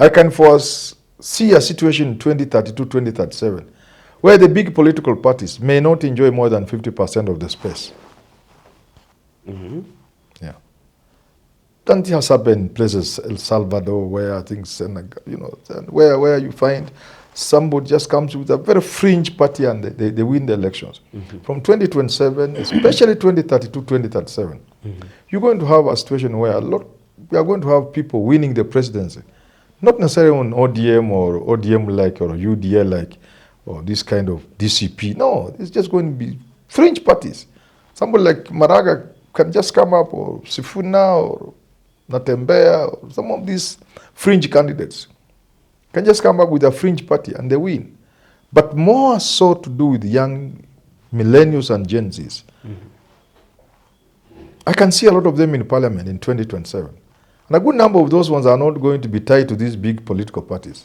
I can foresee a situation in 2032, 2037, where the big political parties may not enjoy more than 50% of the space. Yeah. That has happened in places, El Salvador, where I think Senegal, where you find somebody just comes with a very fringe party and they win the elections. From 2027, especially 2032, 2037, you're going to have a situation where we are going to have people winning the presidency. Not necessarily on ODM or ODM-like or UDA-like or this kind of DCP. No, it's just going to be fringe parties. Somebody like Maraga can just come up, or Sifuna or Natembea, or some of these fringe candidates can just come up with a fringe party and they win. But more so to do with young millennials and Gen Zs. I can see a lot of them in parliament in 2027. And a good number of those ones are not going to be tied to these big political parties.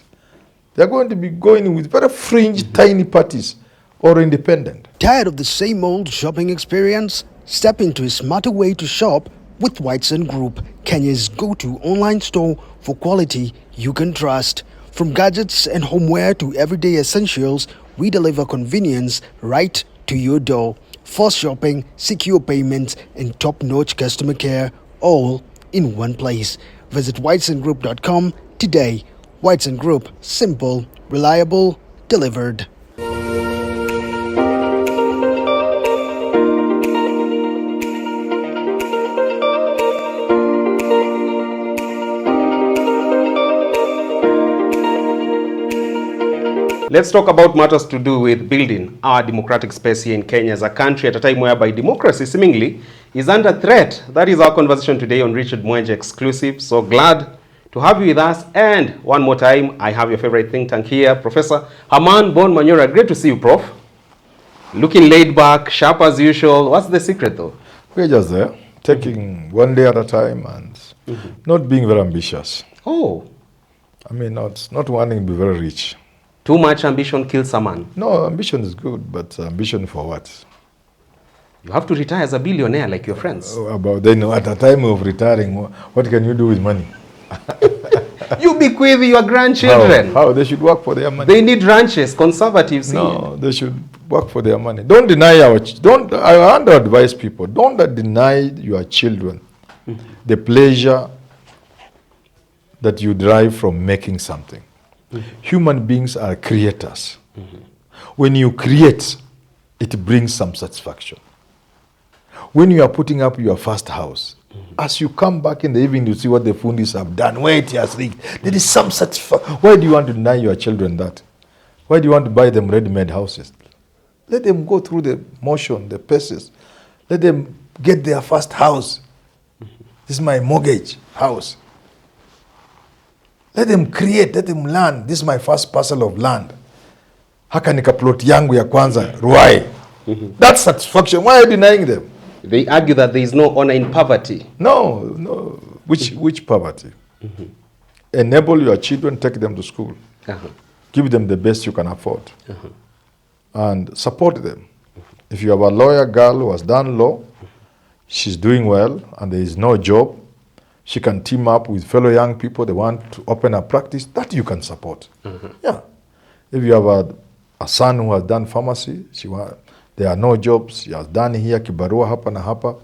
They're going to be going with very fringe, tiny parties or independent. Tired of the same old shopping experience? Step into a smarter way to shop with Whiteson Group, Kenya's go-to online store for quality you can trust. From gadgets and homeware to everyday essentials, we deliver convenience right to your door. Fast shopping, secure payments, and top-notch customer care, all in one place. Visit whitesongroup.com today. Whiteson Group, simple, reliable, delivered. Let's talk about matters to do with building our democratic space here in Kenya as a country at a time whereby democracy seemingly is under threat. That is our conversation today on Richard Mwenje Exclusive. So glad to have you with us. And one more time, I have your favorite think tank here, Professor Herman Manyora. Great to see you, Prof. Looking laid back, sharp as usual. What's the secret, though? We're just there, taking one day at a time and not being very ambitious. Oh. I mean, not wanting to be very rich. Too much ambition kills a man. No, ambition is good, but ambition for what? You have to retire as a billionaire like your friends. About then, at the time of retiring, what can you do with money? You bequeath your grandchildren. How? They should work for their money. They need ranches, conservatives. No, they should work for their money. Don't deny I want to advise people, don't deny your children the pleasure that you derive from making something. Human beings are creators. When you create, it brings some satisfaction. When you are putting up your first house, as you come back in the evening to see what the fundis have done, where it has reached, there is some satisfaction. Why do you want to deny your children that? Why do you want to buy them ready-made houses? Let them go through the motion, the paces. Let them get their first house. This is my mortgage house. Let them create, let them learn. This is my first parcel of land. Haka nikaplot yangu ya kwanza, Ruai. That's satisfaction. Why are you denying them? They argue that there is no honor in poverty. No. Which poverty? Enable your children, take them to school. Give them the best you can afford. And support them. If you have a lawyer girl who has done law, she's doing well, and there is no job, she can team up with fellow young people. They want to open a practice that you can support. Yeah. If you have a son who has done pharmacy, there are no jobs, he has done here, kibarua hapa na hapa,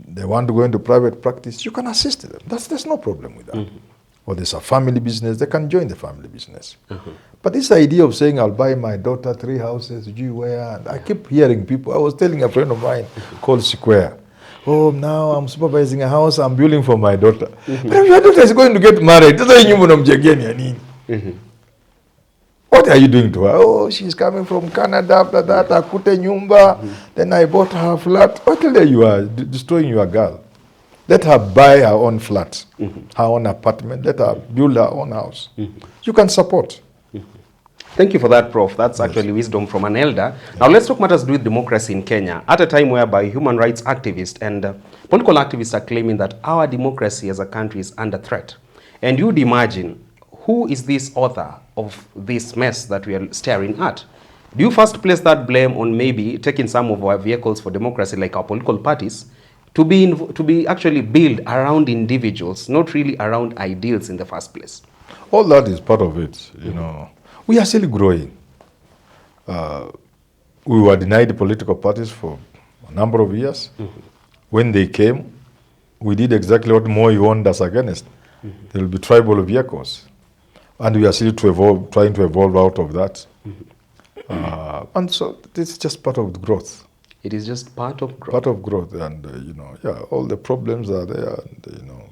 they want to go into private practice, you can assist them. There's no problem with that. Or there's a family business, they can join the family business. But this idea of saying, I'll buy my daughter 3 houses, and I keep hearing people. I was telling a friend of mine called Square, oh, now I'm supervising a house I'm building for my daughter. But if your daughter is going to get married, what are you doing to her? Oh, she's coming from Canada, after that, akute nyumba, then I bought her flat. What tell you are destroying your girl? Let her buy her own flat, her own apartment, let her build her own house. You can support. Thank you for that, Prof. That's actually wisdom from an elder. Now let's talk matters to do with democracy in Kenya. At a time whereby human rights activists and political activists are claiming that our democracy as a country is under threat. And you'd imagine, who is this author of this mess that we are staring at? Do you first place that blame on maybe taking some of our vehicles for democracy, like our political parties, to be actually built around individuals, not really around ideals in the first place? all that is part of it, you know. We are still growing. We were denied political parties for a number of years. When they came, we did exactly what Moi warned us against. There will be tribal vehicles. And we are still trying to evolve out of that. And so this is just part of the growth. It is just part of growth. Part of growth. And, you know, yeah, all the problems are there. And, you know,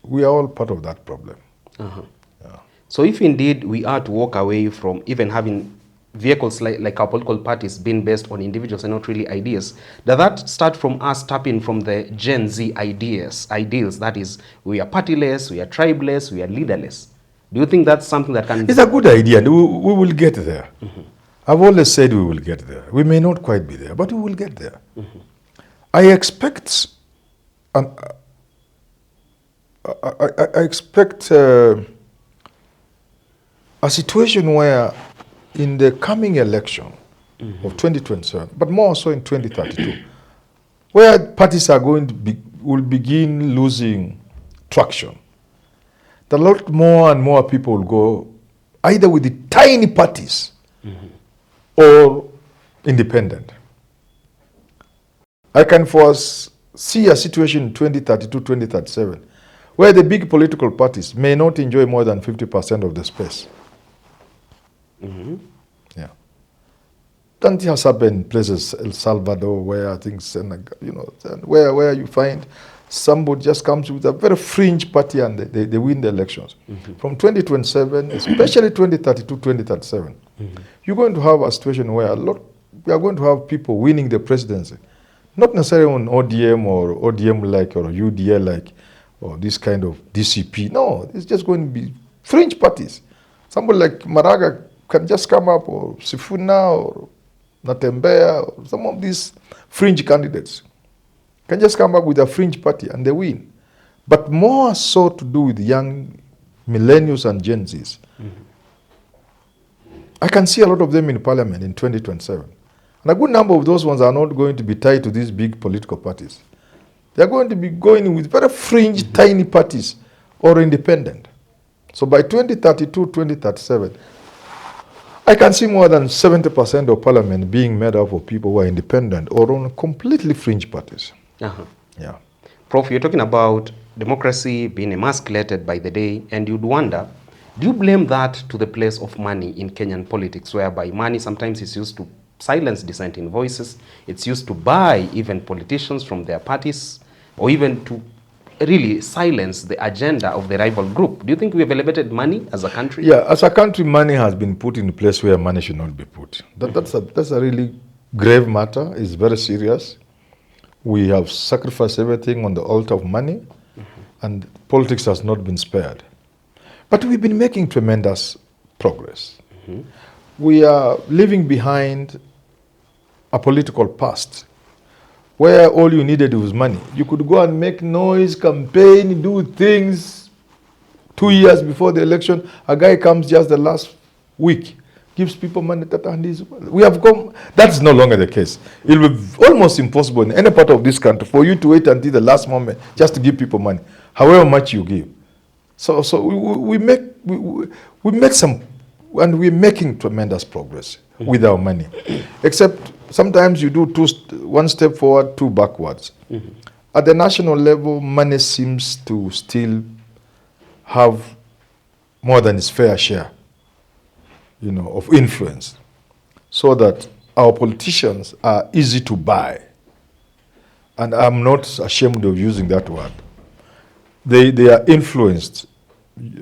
we are all part of that problem. Uh-huh. Yeah. So if indeed we are to walk away from even having vehicles like our political parties being based on individuals and not really ideas, does that start from us tapping from the Gen Z ideals? That is, we are partyless, we are tribeless, we are leaderless. Do you think that's something that can... It's a good idea, and we will get there. I've always said we will get there. We may not quite be there, but we will get there. I expect... I expect a situation where in the coming election of 2027, but more so in 2032, where parties are going to will begin losing traction. A lot more and more people will go either with the tiny parties or independent. I can foresee a situation in 2032, 2037, where the big political parties may not enjoy more than 50% of the space. Yeah. That has happened in places, El Salvador, where I think, you know, where you find somebody just comes with a very fringe party and they win the elections. From 2027, especially 2032, 2037, you're going to have a situation where we are going to have people winning the presidency, not necessarily on ODM or ODM-like or UDA-like or this kind of DCP. No, it's just going to be fringe parties. Somebody like Maraga can just come up, or Sifuna or Natembea, or some of these fringe candidates can just come up with a fringe party and they win. But more so to do with young millennials and Gen Zs. I can see a lot of them in parliament in 2027. And a good number of those ones are not going to be tied to these big political parties. They're going to be going with very fringe, tiny parties or independent. So by 2032, 2037, I can see more than 70% of parliament being made up of people who are independent or on completely fringe parties. Yeah. Prof, you're talking about democracy being emasculated by the day, and you'd wonder, do you blame that to the place of money in Kenyan politics, whereby money sometimes is used to silence dissenting voices, it's used to buy even politicians from their parties, or even to really silence the agenda of the rival group? Do you think we have elevated money as a country? Yeah, as a country, money has been put in a place where money should not be put. That's a really grave matter. It's very serious. We have sacrificed everything on the altar of money, and politics has not been spared. But we've been making tremendous progress. We are leaving behind a political past where all you needed was money. You could go and make noise, campaign, do things. 2 years before the election, a guy comes just the last week, gives people money, we have come. That's no longer the case. It will be almost impossible in any part of this country for you to wait until the last moment just to give people money, however much you give. So we make some, and we're making tremendous progress with our money. Except sometimes you do one step forward, two backwards. At the national level, money seems to still have more than its fair share, you know, of influence, so that our politicians are easy to buy. And I'm not ashamed of using that word. They are influenced.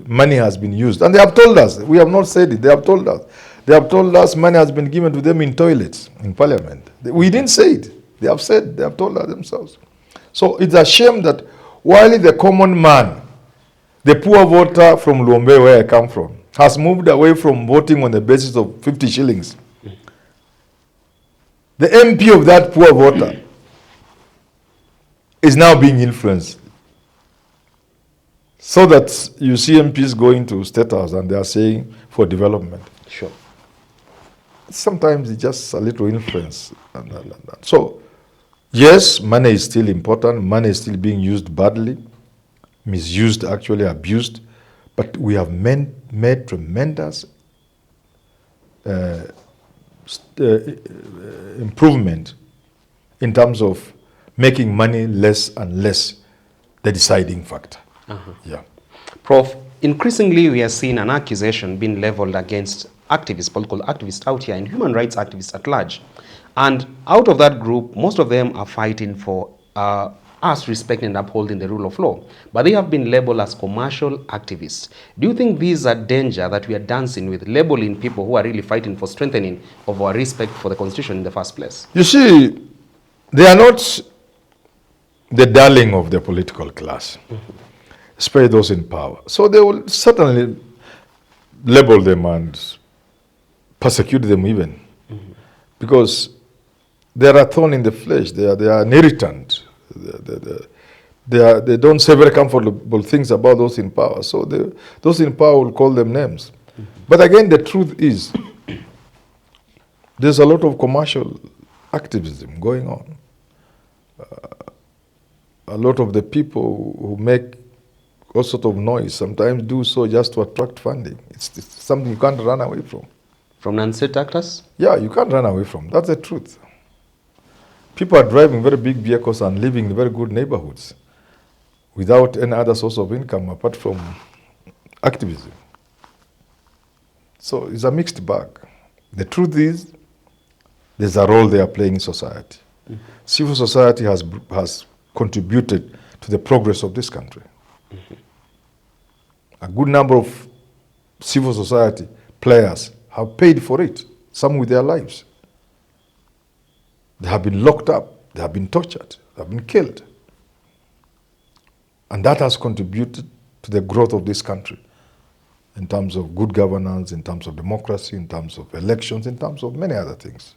Money has been used. And they have told us, we have not said it, they have told us. They have told us money has been given to them in toilets, in parliament. We didn't say it. They have told us themselves. So it's a shame that while the common man, the poor voter from Luombe, where I come from, has moved away from voting on the basis of 50 shillings, the MP of that poor voter is now being influenced. So that you see MPs going to State House and they are saying for development. Sure. Sometimes it's just a little influence. And. So, yes, money is still important. Money is still being used badly, misused, actually abused. But we have made tremendous improvement in terms of making money less and less the deciding factor. Yeah. Prof, increasingly we are seeing an accusation being leveled against activists, political activists out here, and human rights activists at large. And out of that group, most of them are fighting for us respecting and upholding the rule of law. But they have been labeled as commercial activists. Do you think these are danger that we are dancing with, labeling people who are really fighting for strengthening of our respect for the Constitution in the first place? You see, they are not the darling of the political class, especially those in power. So they will certainly label them and persecute them even, because they are a thorn in the flesh. They are an irritant. They don't say very comfortable things about those in power. So those in power will call them names. But again, the truth is, there's a lot of commercial activism going on. A lot of the people who make all sort of noise sometimes do so just to attract funding. It's something you can't run away from. From non-state actors? Yeah, you can't run away from. That's the truth. People are driving very big vehicles and living in very good neighborhoods without any other source of income apart from activism. So it's a mixed bag. The truth is, there's a role they are playing in society. Civil society has contributed to the progress of this country. A good number of civil society players have paid for it, some with their lives. They have been locked up, they have been tortured, they have been killed. And that has contributed to the growth of this country in terms of good governance, in terms of democracy, in terms of elections, in terms of many other things.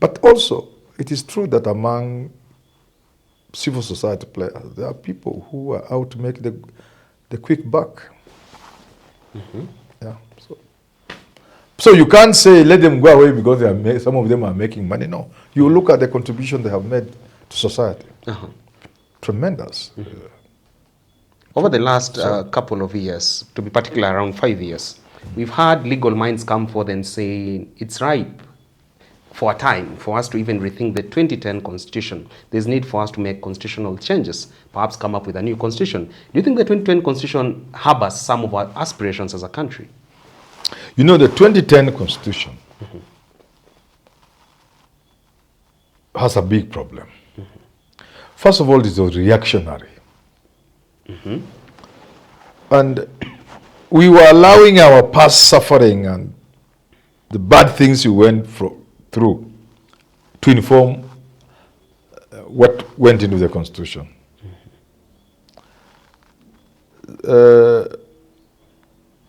But also, it is true that among civil society players, there are people who are out to make the quick buck. Yeah. So you can't say let them go away because some of them are making money. No, you look at the contribution they have made to society. Tremendous. Over the last couple of years, to be particular around 5 years, we've had legal minds come forth and say it's ripe for a time for us to even rethink the 2010 constitution. There's need for us to make constitutional changes, perhaps come up with a new constitution. Do you think the 2010 constitution harbors some of our aspirations as a country? You know, the 2010 constitution has a big problem. First of all, it was reactionary. And we were allowing our past suffering and the bad things we went through to inform what went into the constitution.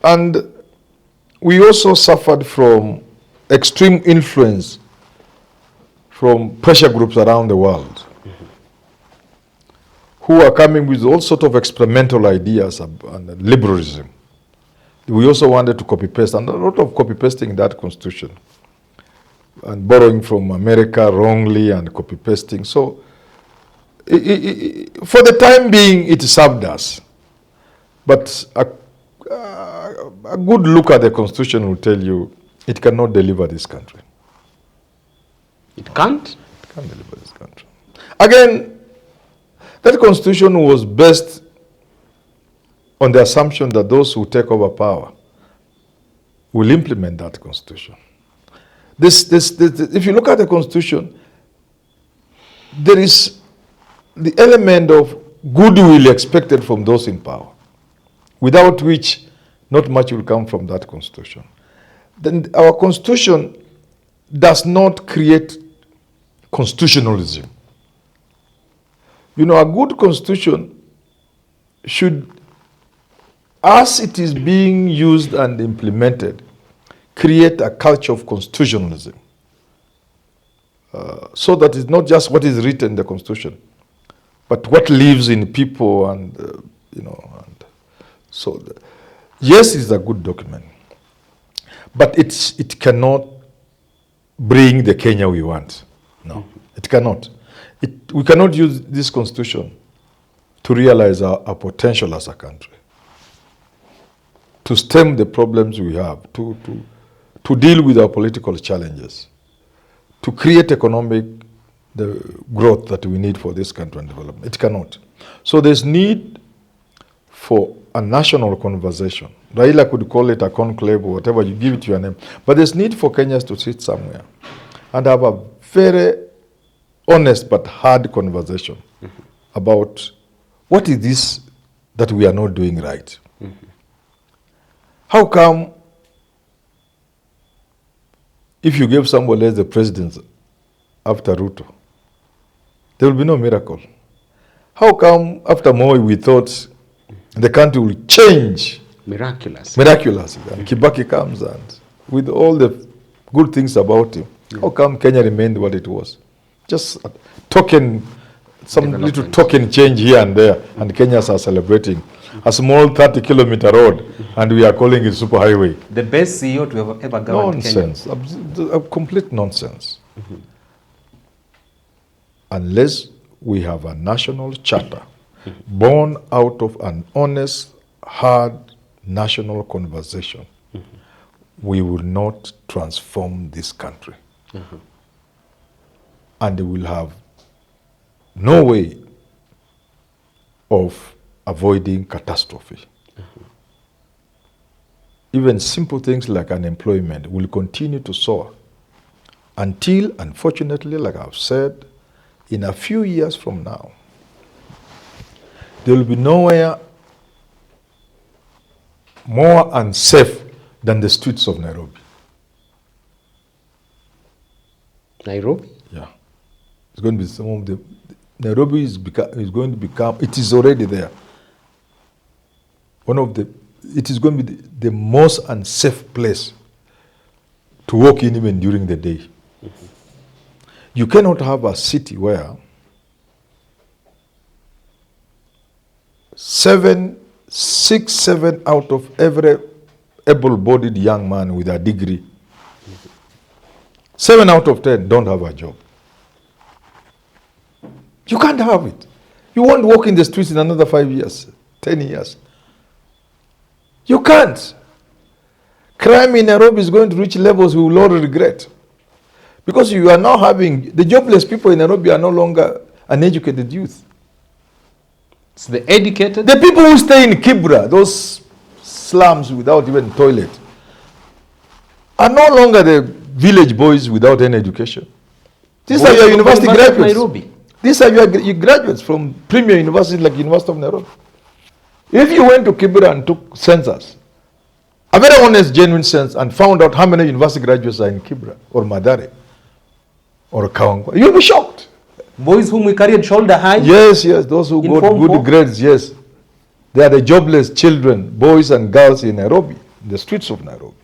And we also suffered from extreme influence from pressure groups around the world who are coming with all sorts of experimental ideas and liberalism. We also wanted to copy-paste, and a lot of copy-pasting that constitution and borrowing from America wrongly and copy-pasting. So for the time being, it served us. But a good look at the constitution will tell you it cannot deliver this country. It can't? It can't deliver this country. Again, that constitution was based on the assumption that those who take over power will implement that constitution. If you look at the constitution, there is the element of goodwill expected from those in power, without which not much will come from that constitution. Then our constitution does not create constitutionalism. You know, a good constitution should, as it is being used and implemented, create a culture of constitutionalism. So that it's not just what is written in the constitution, but what lives in people and, so yes, it's a good document, but it cannot bring the Kenya we want. No, it cannot. We cannot use this constitution to realize our potential as a country. to stem the problems we have, to deal with our political challenges, to create economic growth that we need for this country and development. It cannot. So there's need for a national conversation. Raila could call it a conclave or whatever, you give it your name. But there's need for Kenyans to sit somewhere and have a very honest but hard conversation about what is this that we are not doing right. How come if you gave somebody else the presidency after Ruto, there will be no miracle? How come after Moi we thought the country will change? Miraculously. And Kibaki comes and with all the good things about him, how come Kenya remained what it was? Just a token, some little token change here and there, and Kenyans are celebrating a small 30-kilometer road, and we are calling it superhighway. The best CEO to ever govern Kenya. Nonsense, complete nonsense. Unless we have a national charter born out of an honest, hard national conversation, we will not transform this country. And we will have no way of avoiding catastrophe. Even simple things like unemployment will continue to soar until, unfortunately, like I've said, in a few years from now, there will be nowhere more unsafe than the streets of Nairobi. Nairobi? Yeah. It's going to be some of the... Nairobi is going to become... It is already there. It is going to be the most unsafe place to walk in even during the day. You cannot have a city where 7 out of every able-bodied young man with a degree, 7 out of 10 don't have a job. You can't have it. You won't walk in the streets in another 5 years, 10 years. You can't. Crime in Nairobi is going to reach levels we will all regret. Because you are now having, the jobless people in Nairobi are no longer uneducated youth. It's the educated? The people who stay in Kibra, those slums without even toilet, are no longer the village boys without any education. These are your university graduates. Nairobi. These are your graduates from premier universities like University of Nairobi. If you went to Kibra and took census, a very honest, genuine sense, and found out how many university graduates are in Kibra or Madare or Kawangwa, you'll be shocked. Boys whom we carried shoulder high? Yes, those who got good grades, yes. They are the jobless children, boys and girls in Nairobi, in the streets of Nairobi.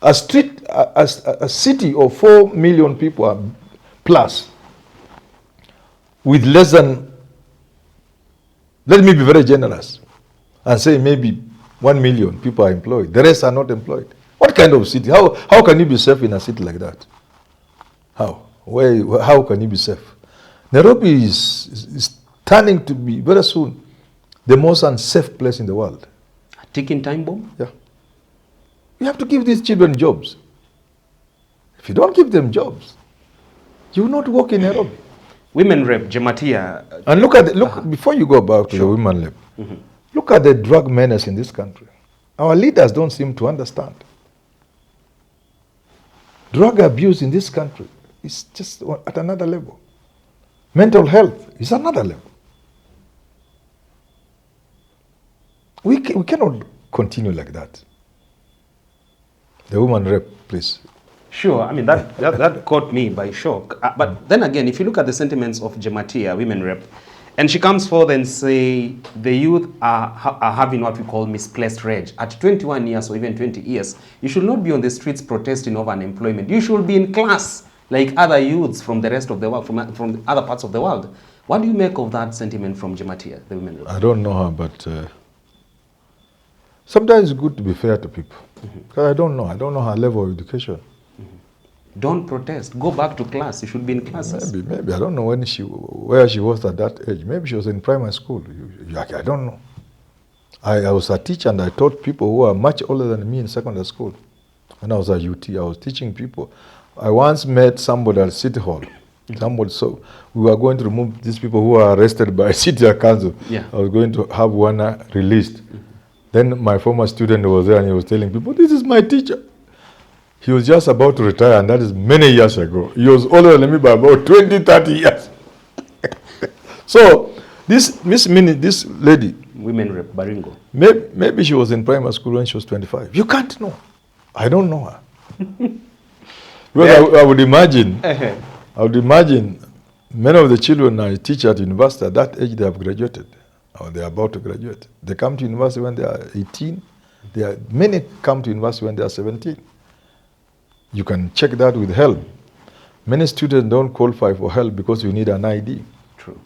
A city of 4 million people plus, with less than, let me be very generous, and say maybe 1 million people are employed. The rest are not employed. What kind of city? How can you be safe in a city like that? How can you be safe? Nairobi is turning to be very soon the most unsafe place in the world. A ticking time bomb? Yeah. You have to give these children jobs. If you don't give them jobs, you will not work in Nairobi. Women rep, Jematia. And look before you go back to the women rep, look at the drug menace in this country. Our leaders don't seem to understand. Drug abuse in this country is just at another level. Mental health is another level. We cannot continue like that. The woman rep, please. Sure, I mean, that caught me by shock. But then again, if you look at the sentiments of Jematia, women rep, and she comes forth and say the youth are having what we call misplaced rage. At 21 years or even 20 years, you should not be on the streets protesting over unemployment. You should be in class like other youths from the rest of the world, from other parts of the world. What do you make of that sentiment from Jematia, the women rep? I don't know her, but sometimes it's good to be fair to people. Because I don't know her level of education. Don't protest. Go back to class. You should be in classes. Maybe. I don't know where she was at that age. Maybe she was in primary school. I don't know. I was a teacher and I taught people who are much older than me in secondary school. When I was at UT, I was teaching people. I once met somebody at City Hall. Somebody, so we were going to remove these people who are arrested by City Council. Yeah. I was going to have one released. Then my former student was there and he was telling people, this is my teacher. He was just about to retire, and that is many years ago. He was older than me by about 20, 30 years. So this this lady, Women Rep Baringo. maybe she was in primary school when she was 25. You can't know. I don't know her. Well, I would imagine, many of the children I teach at university at that age they have graduated, or they are about to graduate. They come to university when they are 18. Many come to university when they are 17. You can check that with help. Many students don't qualify for help because you need an ID. True.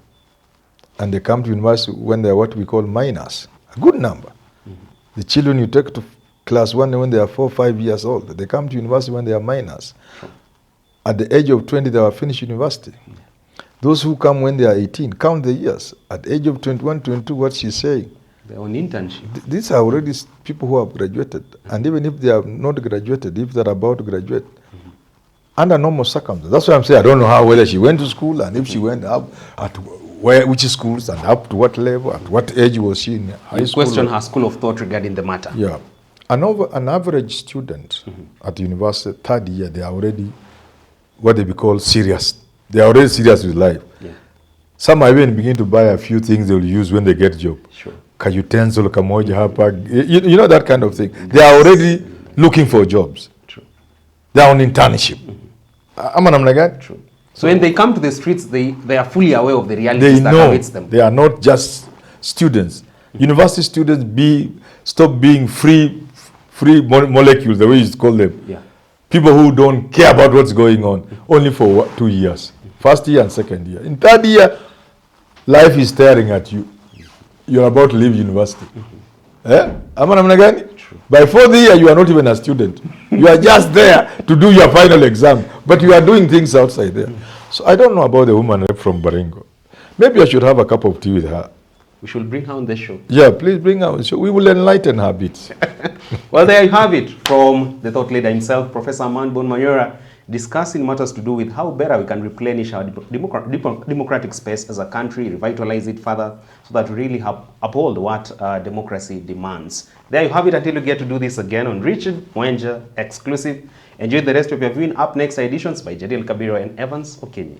And they come to university when they are what we call minors, a good number. The children you take to class 1 when they are 4 or 5 years old, they come to university when they are minors. True. At the age of 20, they have finished university. Those who come when they are 18, count the years. At the age of 21, 22, what she's saying. They're on internship. These are already people who have graduated. And even if they have not graduated, if they're about to graduate, under normal circumstances. That's why I'm saying I don't know whether she went to school and if she went up, at which schools and up to what level, at what age was she in high school. Question her school of thought regarding the matter. Yeah. An average student at university, third year, they are already what they be called serious. They are already serious with life. Yeah. Some are even begin to buy a few things they will use when they get job. Sure. Kajutensil, kamoja hapa, you know that kind of thing. They are already looking for jobs. True. They are on internship. True. So when they come to the streets, they are fully aware of the realities that know awaits them. they are not just students. University students stop being free molecules, the way you call them. Yeah. People who don't care about what's going on, only for 2 years. First year and second year. In third year, life is staring at you. You're about to leave university. By fourth year, you are not even a student. You are just there to do your final exam, but you are doing things outside there. So I don't know about the woman rep from Baringo. Maybe I should have a cup of tea with her. We should bring her on the show. Yeah, please bring her on the show. We will enlighten her bits. Well, there you have it from the thought leader himself, Professor Herman Manyora, discussing matters to do with how better we can replenish our democratic space as a country, revitalize it further, so that we really uphold what democracy demands. There you have it until we get to do this again on Richard Mwenja Exclusive. Enjoy the rest of your viewing. Up next editions by Jadil Kabiro and Evans Okenye.